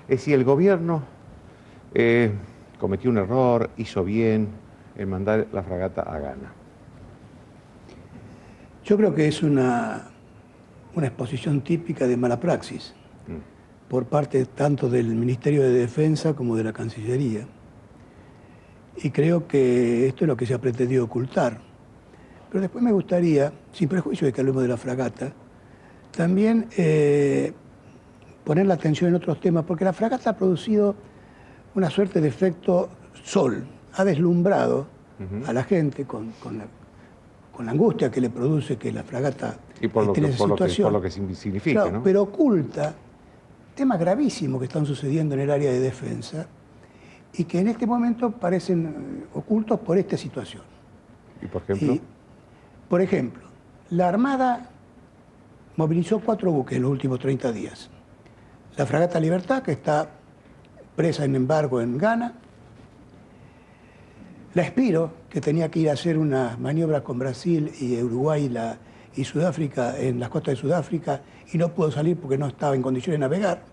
Es si el gobierno cometió un error, hizo bien en mandar la fragata a Ghana. Yo creo que es una exposición típica de mala praxis por parte tanto del Ministerio de Defensa como de la Cancillería. Y creo que esto es lo que se ha pretendido ocultar. Pero después me gustaría, sin prejuicio de que hablemos de la fragata, también poner la atención en otros temas, porque la fragata ha producido una suerte de efecto sol, ha deslumbrado a la gente con la angustia que le produce que la fragata esté en esa situación. Por lo que significa, claro, ¿no? Pero oculta temas gravísimos que están sucediendo en el área de defensa y que en este momento parecen ocultos por esta situación. ¿Y por ejemplo? Por ejemplo, la Armada movilizó 4 buques en los últimos 30 días. La fragata Libertad, que está presa en embargo en Ghana. La Espiro, que tenía que ir a hacer una maniobra con Brasil y Uruguay y Sudáfrica, en las costas de Sudáfrica, y no pudo salir porque no estaba en condiciones de navegar.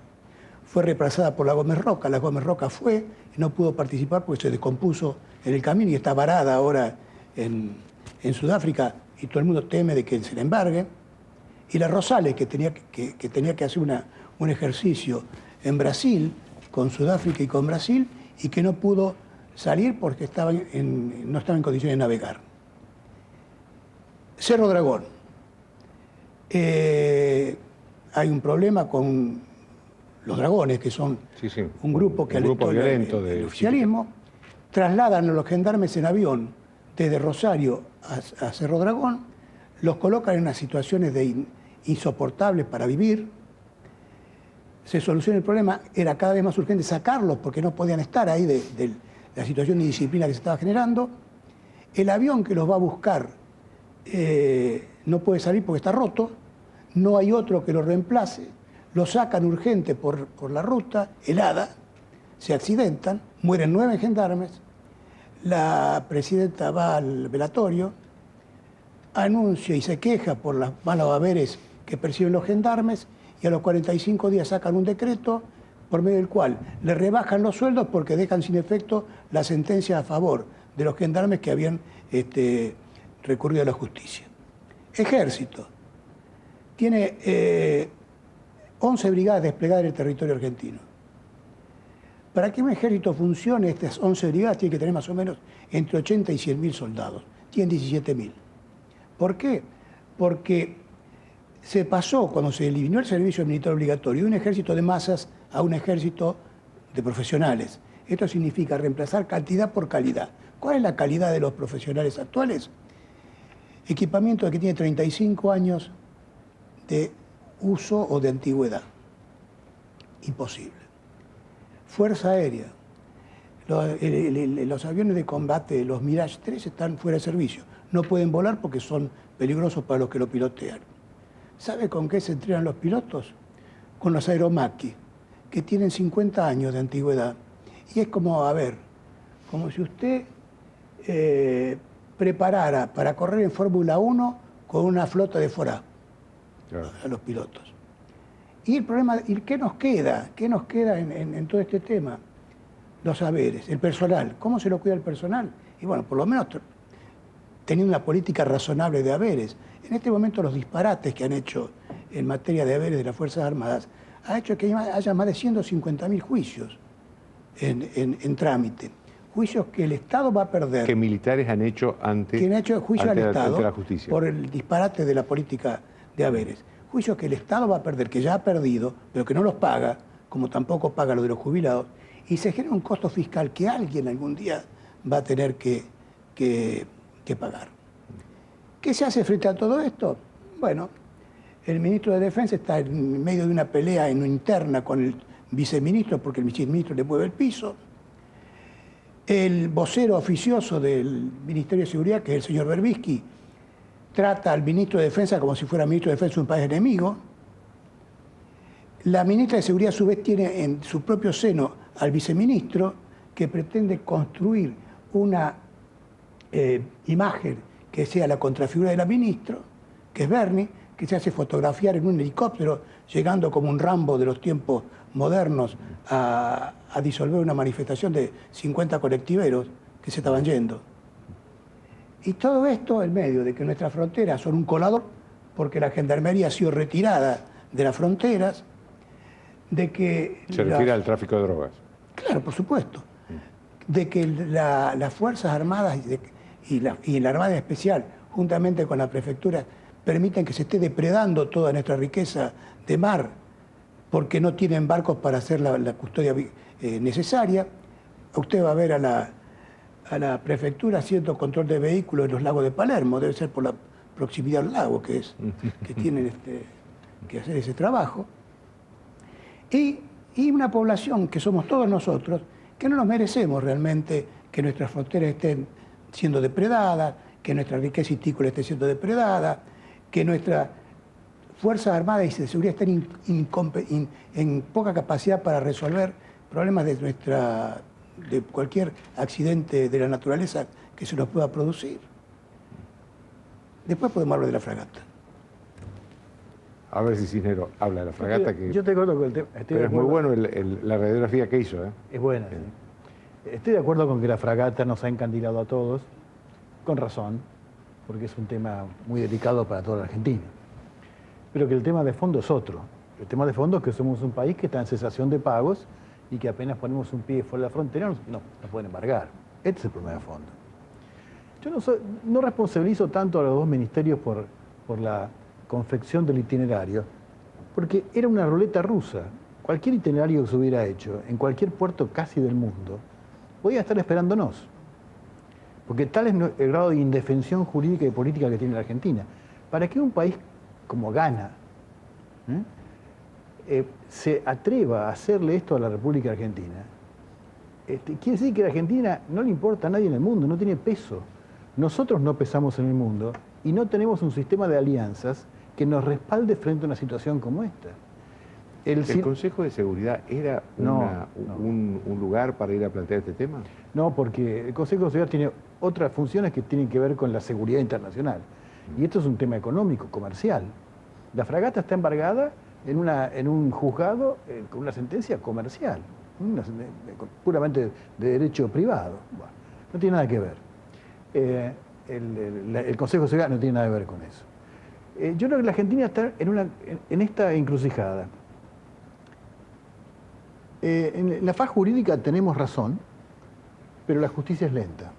Fue reemplazada por la Gómez Roca. La Gómez Roca fue y no pudo participar porque se descompuso en el camino y está varada ahora en Sudáfrica y todo el mundo teme de que se la embargue. Y la Rosales, que tenía que hacer un ejercicio en Brasil, con Sudáfrica y con Brasil, y que no pudo salir porque no estaba en condiciones de navegar. Cerro Dragón. Hay un problema con los dragones, que son un grupo que alentó el oficialismo. Trasladan a los gendarmes en avión desde Rosario a Cerro Dragón, los colocan en unas situaciones insoportables para vivir. Se soluciona el problema, era cada vez más urgente sacarlos porque no podían estar ahí de la situación de indisciplina que se estaba generando. El avión que los va a buscar no puede salir porque está roto, no hay otro que lo reemplace, lo sacan urgente por la ruta helada, se accidentan, mueren 9 gendarmes, la presidenta va al velatorio, anuncia y se queja por los malos haberes que perciben los gendarmes y a los 45 días sacan un decreto por medio del cual le rebajan los sueldos porque dejan sin efecto la sentencia a favor de los gendarmes que habían recurrido a la justicia. Ejército. Tiene 11 brigadas desplegadas en el territorio argentino. Para que un ejército funcione, estas 11 brigadas tienen que tener más o menos entre 80 y 100.000 soldados. Tienen 17.000. ¿Por qué? Porque se pasó, cuando se eliminó el servicio militar obligatorio, de un ejército de masas a un ejército de profesionales. Esto significa reemplazar cantidad por calidad. ¿Cuál es la calidad de los profesionales actuales? Equipamiento que tiene 35 años de uso o de antigüedad. Imposible. Fuerza Aérea. Los aviones de combate, los Mirage 3, están fuera de servicio. No pueden volar porque son peligrosos para los que lo pilotean. ¿Sabe con qué se entrenan los pilotos? Con los Aeromacchi, que tienen 50 años de antigüedad. Y es como, a ver, como si usted preparara para correr en Fórmula 1 con una flota de Forá, claro, a los pilotos. Y el problema, ¿y qué nos queda? ¿Qué nos queda en todo este tema? Los saberes, el personal. ¿Cómo se lo cuida el personal? Y bueno, por lo menos teniendo una política razonable de haberes. En este momento los disparates que han hecho en materia de haberes de las Fuerzas Armadas ha hecho que haya más de 150.000 juicios en trámite. Juicios que el Estado va a perder. Que militares han hecho ante juicio al Estado ante la justicia por el disparate de la política de haberes. Juicios que el Estado va a perder, que ya ha perdido, pero que no los paga, como tampoco paga lo de los jubilados, y se genera un costo fiscal que alguien algún día va a tener que pagar. ¿Qué se hace frente a todo esto? Bueno, el ministro de Defensa está en medio de una pelea interna con el viceministro, porque el viceministro le mueve el piso. El vocero oficioso del Ministerio de Seguridad, que es el señor Berbisky, trata al ministro de Defensa como si fuera ministro de Defensa de un país enemigo. La ministra de Seguridad, a su vez, tiene en su propio seno al viceministro que pretende construir una imagen que sea la contrafigura de la ministra, que es Bernie, que se hace fotografiar en un helicóptero, llegando como un Rambo de los tiempos modernos a disolver una manifestación de 50 colectiveros que se estaban yendo. Y todo esto en medio de que nuestras fronteras son un colador, porque la gendarmería ha sido retirada de las fronteras, de que... ¿Se refiere al tráfico de drogas? Claro, por supuesto. De que las Fuerzas Armadas y la Armada Especial, juntamente con la prefectura, permiten que se esté depredando toda nuestra riqueza de mar, porque no tienen barcos para hacer la custodia necesaria. Usted va a ver a la prefectura haciendo control de vehículos en los lagos de Palermo, debe ser por la proximidad al lago que tienen que hacer ese trabajo. Y una población que somos todos nosotros, que no nos merecemos realmente que nuestras fronteras estén siendo depredadas, que nuestra riqueza histícola esté siendo depredada, que nuestras Fuerzas Armadas y de Seguridad estén en poca capacidad para resolver problemas de cualquier accidente de la naturaleza que se nos pueda producir. Después podemos hablar de la fragata. A ver si Cisneros habla de la fragata. Yo te acuerdo con el tema. Pero es muy bueno la radiografía que hizo. Es buena. Sí. Estoy de acuerdo con que la fragata nos ha encandilado a todos, con razón, porque es un tema muy delicado para toda la Argentina. Pero que el tema de fondo es otro. El tema de fondo es que somos un país que está en cesación de pagos y que apenas ponemos un pie fuera de la frontera nos pueden embargar. Este es el problema de fondo. Yo no responsabilizo tanto a los dos ministerios por la confección del itinerario, porque era una ruleta rusa. Cualquier itinerario que se hubiera hecho en cualquier puerto casi del mundo podía estar esperándonos. Porque tal es el grado de indefensión jurídica y política que tiene la Argentina. Para que un país como Ghana se atreva a hacerle esto a la República Argentina, quiere decir que a la Argentina no le importa a nadie en el mundo, no tiene peso. Nosotros no pesamos en el mundo y no tenemos un sistema de alianzas que nos respalde frente a una situación como esta. ¿El Consejo de Seguridad era un lugar para ir a plantear este tema? No, porque el Consejo de Seguridad tiene otras funciones que tienen que ver con la seguridad internacional. Y esto es un tema económico, comercial. La fragata está embargada en un juzgado con una sentencia comercial, puramente de derecho privado. Bueno, no tiene nada que ver. El Consejo de Seguridad no tiene nada que ver con eso. Yo creo que la Argentina está en esta encrucijada. En la faz jurídica tenemos razón, pero la justicia es lenta.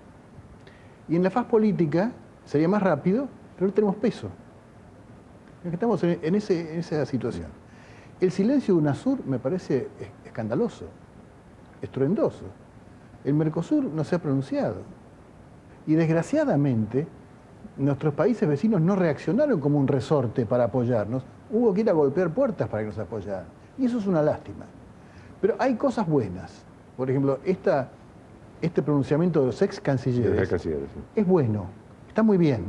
Y en la faz política sería más rápido, pero no tenemos peso. Estamos en esa situación. El silencio de UNASUR me parece escandaloso, estruendoso. El Mercosur no se ha pronunciado. Y desgraciadamente, nuestros países vecinos no reaccionaron como un resorte para apoyarnos. Hubo que ir a golpear puertas para que nos apoyaran. Y eso es una lástima. Pero hay cosas buenas. Por ejemplo, este pronunciamiento de los ex cancilleres es bueno, está muy bien.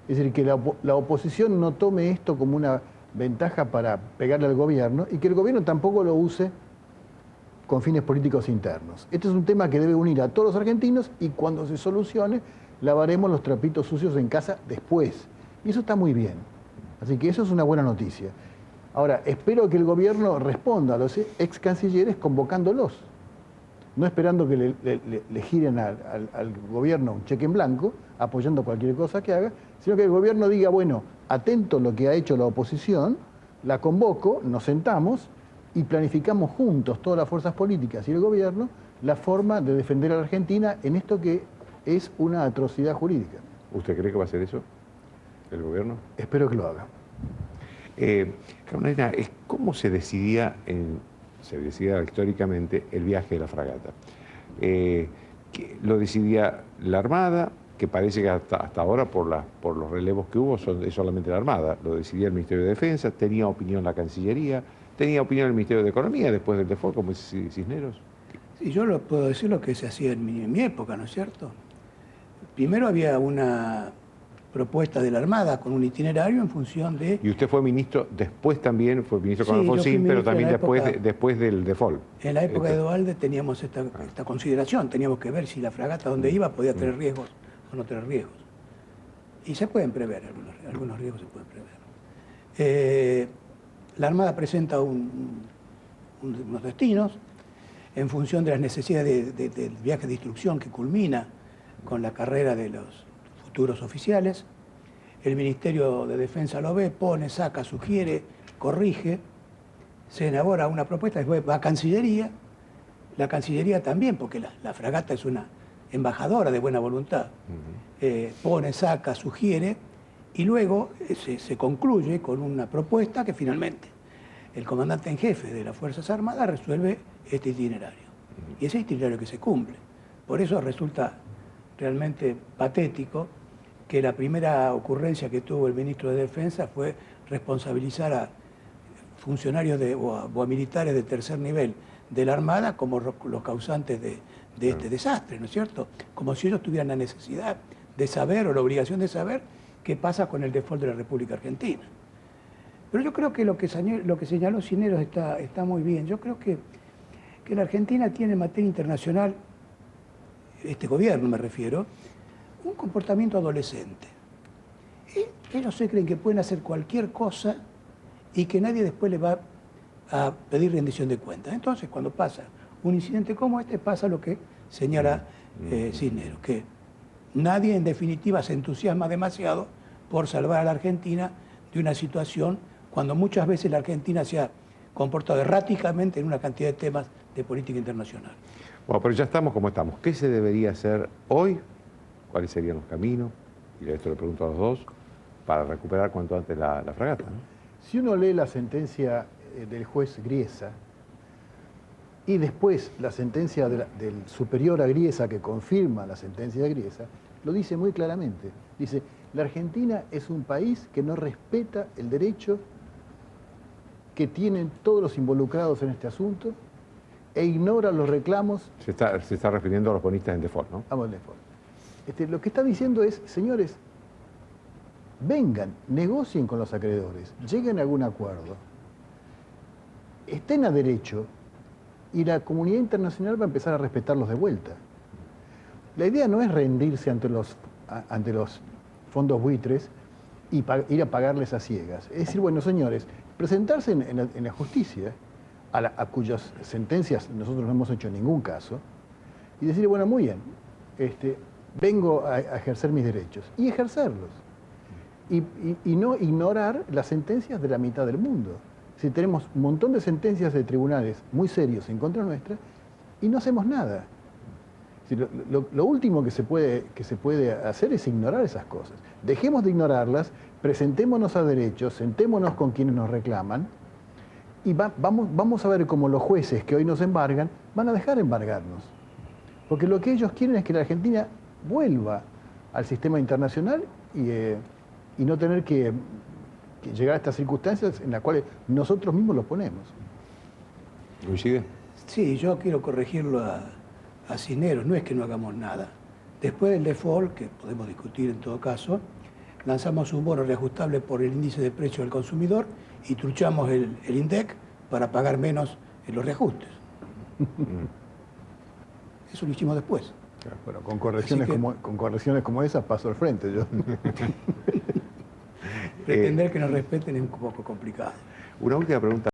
Es decir, que la oposición no tome esto como una ventaja para pegarle al gobierno y que el gobierno tampoco lo use con fines políticos internos. Este es un tema que debe unir a todos los argentinos y cuando se solucione, lavaremos los trapitos sucios en casa después. Y eso está muy bien. Así que eso es una buena noticia. Ahora, espero que el gobierno responda a los ex cancilleres convocándolos. No esperando que le giren al gobierno un cheque en blanco, apoyando cualquier cosa que haga, sino que el gobierno diga, bueno, atento a lo que ha hecho la oposición, la convoco, nos sentamos y planificamos juntos, todas las fuerzas políticas y el gobierno, la forma de defender a la Argentina en esto que es una atrocidad jurídica. ¿Usted cree que va a hacer eso, el gobierno? Espero que lo haga. Carolina, ¿cómo se decidía históricamente el viaje de la fragata? Lo decidía la Armada, que parece que hasta ahora, por los relevos que hubo, es solamente la Armada. Lo decidía el Ministerio de Defensa, tenía opinión la Cancillería, tenía opinión el Ministerio de Economía después del default, como dice Cisneros. Sí, yo puedo decir lo que se hacía en mi época, ¿no es cierto? Primero había una propuesta de la Armada con un itinerario en función de... Y usted fue ministro, después también fue ministro con Alfonsín, pero también después del default. En la época de Duhalde teníamos esta consideración, teníamos que ver si la fragata donde iba podía tener riesgos o no tener riesgos. Y se pueden prever, algunos riesgos se pueden prever. La Armada presenta un unos destinos, en función de las necesidades del viaje de instrucción que culmina con la carrera de los futuros oficiales. El Ministerio de Defensa lo ve, pone, saca, sugiere, corrige, se elabora una propuesta, después va a Cancillería, la Cancillería también, porque la fragata es una embajadora de buena voluntad, pone, saca, sugiere, y luego se concluye con una propuesta que finalmente el comandante en jefe de las Fuerzas Armadas resuelve este itinerario. Y ese itinerario que se cumple. Por eso resulta realmente patético que la primera ocurrencia que tuvo el ministro de Defensa fue responsabilizar a funcionarios o a militares de tercer nivel de la Armada como los causantes de este desastre, ¿no es cierto? Como si ellos tuvieran la necesidad de saber o la obligación de saber qué pasa con el default de la República Argentina. Pero yo creo que lo que señaló Cisneros está muy bien. Yo creo que la Argentina tiene en materia internacional, este gobierno me refiero, un comportamiento adolescente. Ellos se creen que pueden hacer cualquier cosa y que nadie después les va a pedir rendición de cuentas. Entonces, cuando pasa un incidente como este, pasa lo que señala Cisneros, que nadie en definitiva se entusiasma demasiado por salvar a la Argentina de una situación cuando muchas veces la Argentina se ha comportado erráticamente en una cantidad de temas de política internacional. Bueno, pero ya estamos como estamos. ¿Qué se debería hacer hoy? ¿Cuáles serían los caminos? Y esto le pregunto a los dos, para recuperar cuanto antes la fragata, ¿no? Si uno lee la sentencia del juez Griesa y después la sentencia del superior a Griesa que confirma la sentencia de Griesa, lo dice muy claramente. Dice, la Argentina es un país que no respeta el derecho que tienen todos los involucrados en este asunto e ignora los reclamos. Se está refiriendo a los bonistas en default, ¿no? Vamos al default. Lo que está diciendo es, señores, vengan, negocien con los acreedores, lleguen a algún acuerdo, estén a derecho y la comunidad internacional va a empezar a respetarlos de vuelta. La idea no es rendirse ante los fondos buitres y ir a pagarles a ciegas. Es decir, bueno, señores, presentarse en la justicia, a cuyas sentencias nosotros no hemos hecho ningún caso, y decir, bueno, muy bien, vengo a ejercer mis derechos, y ejercerlos. Y no ignorar las sentencias de la mitad del mundo. Si tenemos un montón de sentencias de tribunales muy serios en contra nuestra, y no hacemos nada. Lo último que se puede hacer es ignorar esas cosas. Dejemos de ignorarlas, presentémonos a derechos, sentémonos con quienes nos reclaman, y vamos a ver cómo los jueces que hoy nos embargan van a dejar embargarnos. Porque lo que ellos quieren es que la Argentina vuelva al sistema internacional y no tener que llegar a estas circunstancias en las cuales nosotros mismos los ponemos. ¿Coincide? Sí, yo quiero corregirlo a Cisneros, no es que no hagamos nada. Después del default, que podemos discutir en todo caso, lanzamos un bono reajustable por el índice de precio del consumidor y truchamos el INDEC para pagar menos en los reajustes. Eso lo hicimos después. Bueno, con correcciones como esas paso al frente yo. Pretender que nos respeten es un poco complicado. Una última pregunta.